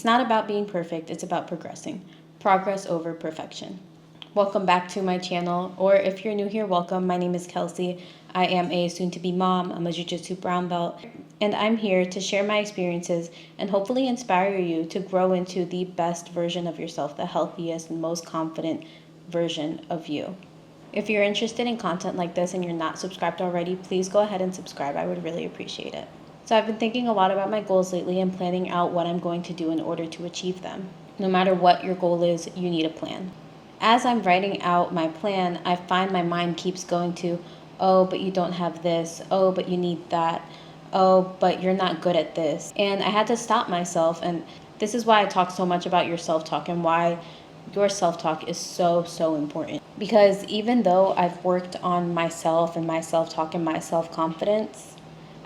It's not about being perfect, it's about progressing. Progress over perfection. Welcome back to my channel, or if you're new here, welcome. My name is Kelsey. I am a soon-to-be mom. I'm a Jiu Jitsu brown belt, and I'm here to share my experiences and hopefully inspire you to grow into the best version of yourself, the healthiest and most confident version of you. If you're interested in content like this and you're not subscribed already, please go ahead and subscribe. I would really appreciate it. So I've been thinking a lot about my goals lately and planning out what I'm going to do in order to achieve them. No matter what your goal is, you need a plan. As I'm writing out my plan, I find my mind keeps going to, oh, but you don't have this. Oh, but you need that. Oh, but you're not good at this. And I had to stop myself. And this is why I talk so much about your self-talk and why your self-talk is so important. Because even though I've worked on myself and my self-talk and my self-confidence,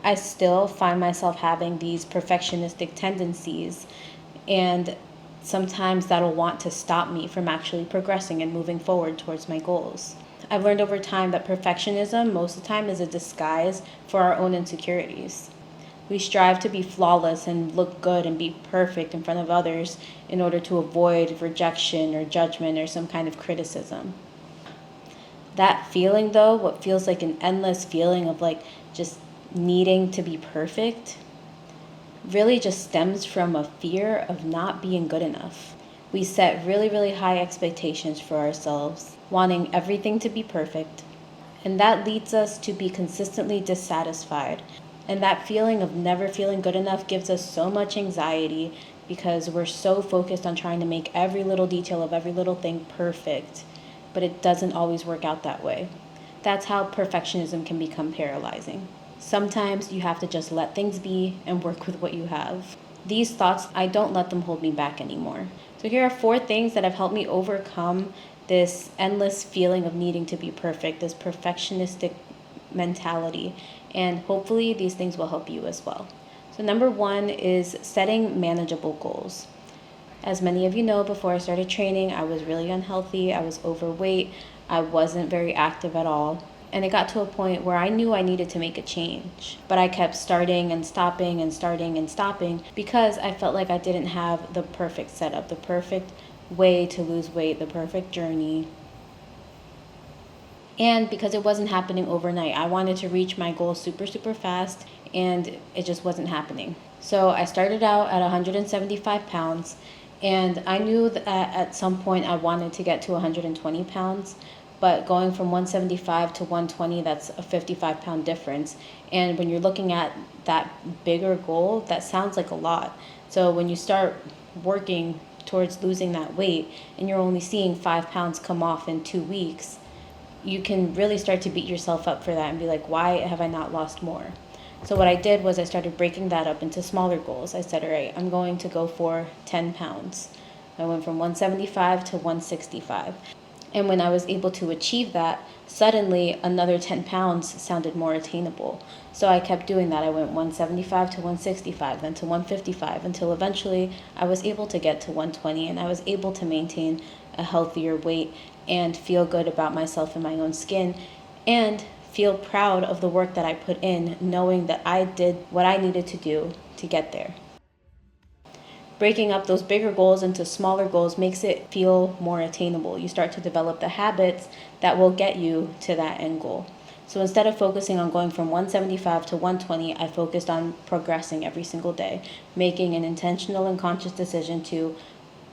I still find myself having these perfectionistic tendencies, and sometimes that'll want to stop me from actually progressing and moving forward towards my goals. I've learned over time that perfectionism most of the time is a disguise for our own insecurities. We strive to be flawless and look good and be perfect in front of others in order to avoid rejection or judgment or some kind of criticism. That feeling though, what feels like an endless feeling of like just needing to be perfect, really just stems from a fear of not being good enough. We set really high expectations for ourselves, wanting everything to be perfect, and that leads us to be consistently dissatisfied. And that feeling of never feeling good enough gives us so much anxiety because we're so focused on trying to make every little detail of every little thing perfect, but it doesn't always work out that way. That's how perfectionism can become paralyzing. Sometimes you have to just let things be and work with what you have. These thoughts, I don't let them hold me back anymore. So here are 4 things that have helped me overcome this endless feeling of needing to be perfect, this perfectionistic mentality, and hopefully these things will help you as well. So number 1 is setting manageable goals. As many of you know, before I started training, I was really unhealthy, I was overweight, I wasn't very active at all. And it got to a point where I knew I needed to make a change. But I kept starting and stopping and starting and stopping because I felt like I didn't have the perfect setup, the perfect way to lose weight, the perfect journey. And because it wasn't happening overnight, I wanted to reach my goal super fast, and it just wasn't happening. So I started out at 175 pounds, and I knew that at some point I wanted to get to 120 pounds. But going from 175 to 120, that's a 55-pound difference. And when you're looking at that bigger goal, that sounds like a lot. So when you start working towards losing that weight and you're only seeing 5 pounds come off in 2 weeks, you can really start to beat yourself up for that and be like, why have I not lost more? So what I did was I started breaking that up into smaller goals. I said, all right, I'm going to go for 10 pounds. I went from 175 to 165. And when I was able to achieve that, suddenly another 10 pounds sounded more attainable. So I kept doing that. I went 175 to 165, then to 155, until eventually I was able to get to 120, and I was able to maintain a healthier weight and feel good about myself and my own skin, and feel proud of the work that I put in, knowing that I did what I needed to do to get there. Breaking up those bigger goals into smaller goals makes it feel more attainable. You start to develop the habits that will get you to that end goal. So instead of focusing on going from 175 to 120, I focused on progressing every single day, making an intentional and conscious decision to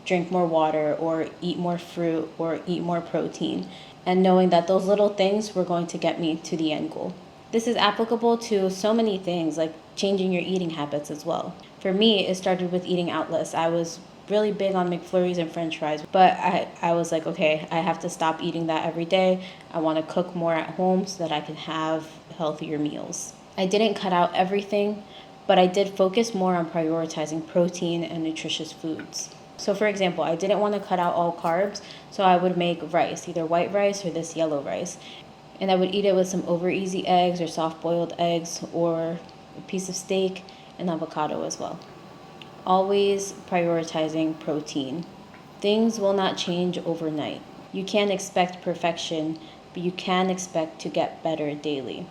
drink more water or eat more fruit or eat more protein, and knowing that those little things were going to get me to the end goal. This is applicable to so many things, like changing your eating habits as well. For me, it started with eating out less. I was really big on McFlurries and French fries, but I was like, okay, I have to stop eating that every day. I want to cook more at home so that I can have healthier meals. I didn't cut out everything, but I did focus more on prioritizing protein and nutritious foods. So for example, I didn't want to cut out all carbs, so I would make rice, either white rice or this yellow rice. And I would eat it with some over easy eggs or soft boiled eggs or a piece of steak and avocado as well. Always prioritizing protein. Things will not change overnight. You can't expect perfection, but you can expect to get better daily.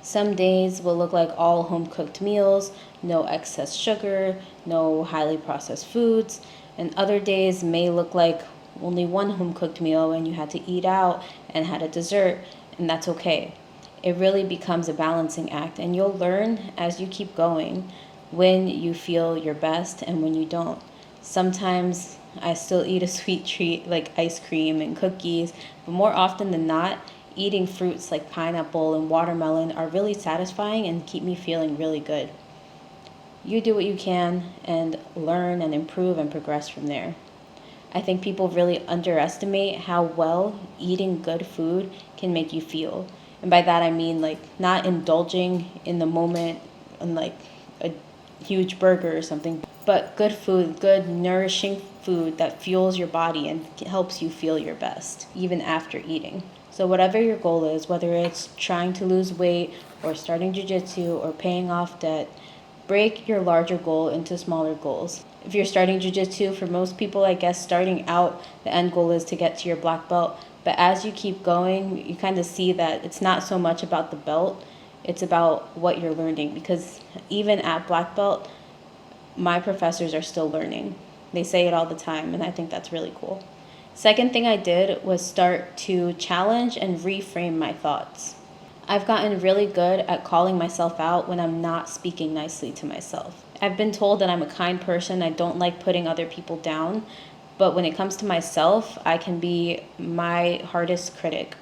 Some days will look like all home-cooked meals. no excess sugar, no highly processed foods. And other days may look like only one home cooked meal and you had to eat out and had a dessert, and that's okay. It really becomes a balancing act, and you'll learn as you keep going when you feel your best and when you don't. Sometimes I still eat a sweet treat like ice cream and cookies, but more often than not, eating fruits like pineapple and watermelon are really satisfying and keep me feeling really good. You do what you can and learn and improve and progress from there. I think people really underestimate how well eating good food can make you feel. And by that I mean like not indulging in the moment and like a huge burger or something, but good food, good nourishing food that fuels your body and helps you feel your best even after eating. So whatever your goal is, whether it's trying to lose weight or starting jiu-jitsu or paying off debt, break your larger goal into smaller goals. If you're starting jiu-jitsu, for most people, I guess starting out, the end goal is to get to your black belt. But as you keep going, you kind of see that it's not so much about the belt, it's about what you're learning. Because even at black belt, my professors are still learning. They say it all the time, and I think that's really cool. Second thing I did was start to challenge and reframe my thoughts. I've gotten really good at calling myself out when I'm not speaking nicely to myself. I've been told that I'm a kind person. I don't like putting other people down. But when it comes to myself, I can be my hardest critic.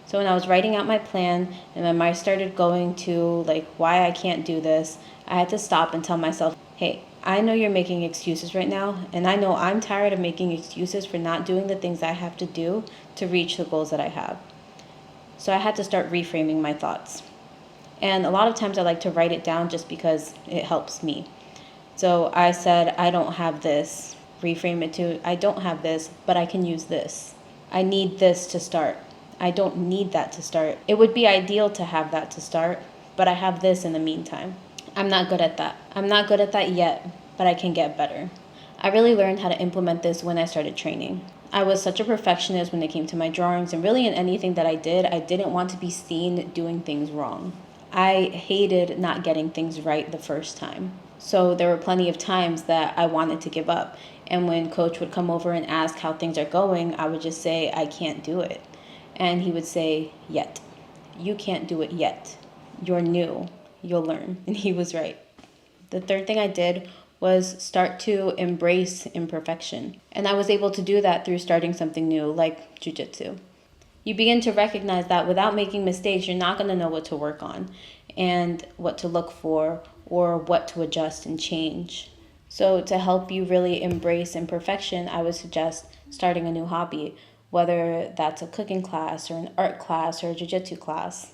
So when I was writing out my plan and my mind started going to like why I can't do this, I had to stop and tell myself, hey, I know you're making excuses right now, and I know I'm tired of making excuses for not doing the things I have to do to reach the goals that I have. So I had to start reframing my thoughts. And a lot of times I like to write it down just because it helps me. So I said, I don't have this. Reframe it to, I don't have this, but I can use this. I need this to start. I don't need that to start. It would be ideal to have that to start, but I have this in the meantime. I'm not good at that. I'm not good at that yet, but I can get better. I really learned how to implement this when I started training. I was such a perfectionist when it came to my drawings, and really in anything that I didn't want to be seen doing things wrong. I hated not getting things right the first time. So there were plenty of times that I wanted to give up. And when coach would come over and ask how things are going, I would just say, I can't do it. And he would say, yet. You can't do it yet. You're new. You'll learn. And he was right. The third thing I did was start to embrace imperfection. And I was able to do that through starting something new, like jiu-jitsu. You begin to recognize that without making mistakes, you're not going to know what to work on and what to look for or what to adjust and change. So to help you really embrace imperfection, I would suggest starting a new hobby, whether that's a cooking class or an art class or a jiu-jitsu class.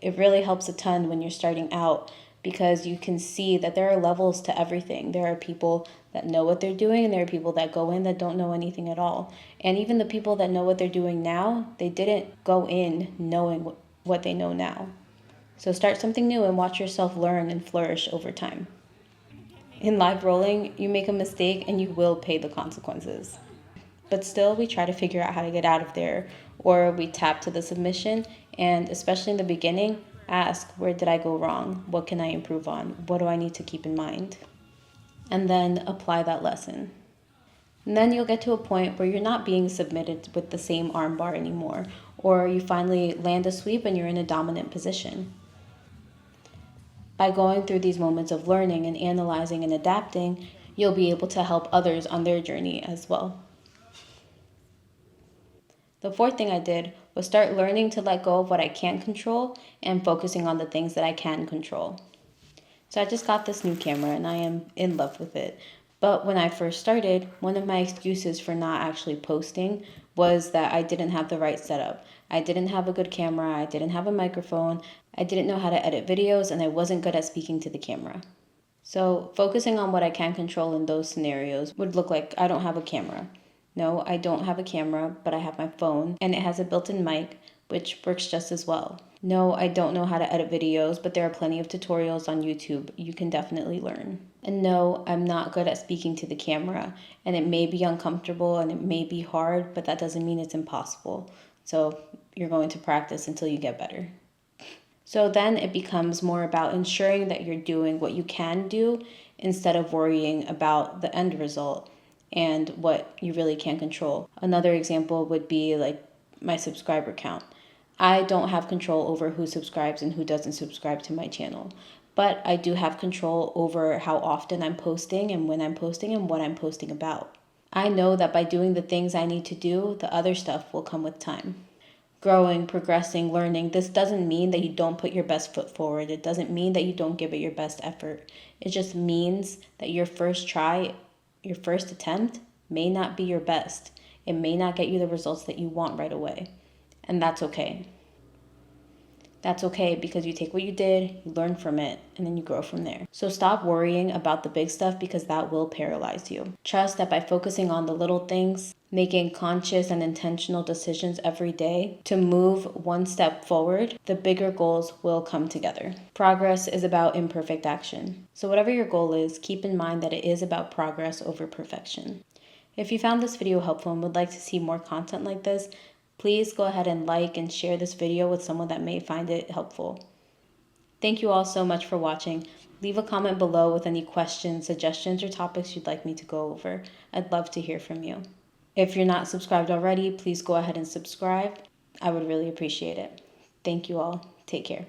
It really helps a ton when you're starting out because you can see that there are levels to everything. There are people that know what they're doing and there are people that go in that don't know anything at all. And even the people that know what they're doing now, they didn't go in knowing what they know now. So start something new and watch yourself learn and flourish over time. In live rolling, you make a mistake and you will pay the consequences. But still, we try to figure out how to get out of there, or we tap to the submission, and especially in the beginning, ask, where did I go wrong? What can I improve on? What do I need to keep in mind? And then apply that lesson. And then you'll get to a point where you're not being submitted with the same armbar anymore, or you finally land a sweep and you're in a dominant position. By going through these moments of learning and analyzing and adapting, you'll be able to help others on their journey as well. The fourth thing I did was start learning to let go of what I can't control and focusing on the things that I can control. So I just got this new camera and I am in love with it. But when I first started, one of my excuses for not actually posting was that I didn't have the right setup. I didn't have a good camera, I didn't have a microphone, I didn't know how to edit videos, and I wasn't good at speaking to the camera. So focusing on what I can control in those scenarios would look like I don't have a camera. No, I don't have a camera, but I have my phone and it has a built-in mic, which works just as well. No, I don't know how to edit videos, but there are plenty of tutorials on YouTube. You can definitely learn. And no, I'm not good at speaking to the camera, and it may be uncomfortable and it may be hard, but that doesn't mean it's impossible. So you're going to practice until you get better. So then it becomes more about ensuring that you're doing what you can do instead of worrying about the end result and what you really can't control. Another example would be like my subscriber count. I don't have control over who subscribes and who doesn't subscribe to my channel, but I do have control over how often I'm posting and when I'm posting and what I'm posting about. I know that by doing the things I need to do, the other stuff will come with time. Growing, progressing, learning, this doesn't mean that you don't put your best foot forward. It doesn't mean that you don't give it your best effort. It just means that your first try, your first attempt may not be your best. It may not get you the results that you want right away. And that's okay. That's okay because you take what you did, you learn from it, and then you grow from there. So stop worrying about the big stuff because that will paralyze you. Trust that by focusing on the little things, making conscious and intentional decisions every day to move one step forward, the bigger goals will come together. Progress is about imperfect action. So whatever your goal is, keep in mind that it is about progress over perfection. If you found this video helpful and would like to see more content like this, please go ahead and like and share this video with someone that may find it helpful. Thank you all so much for watching. Leave a comment below with any questions, suggestions, or topics you'd like me to go over. I'd love to hear from you. If you're not subscribed already, please go ahead and subscribe. I would really appreciate it. Thank you all. Take care.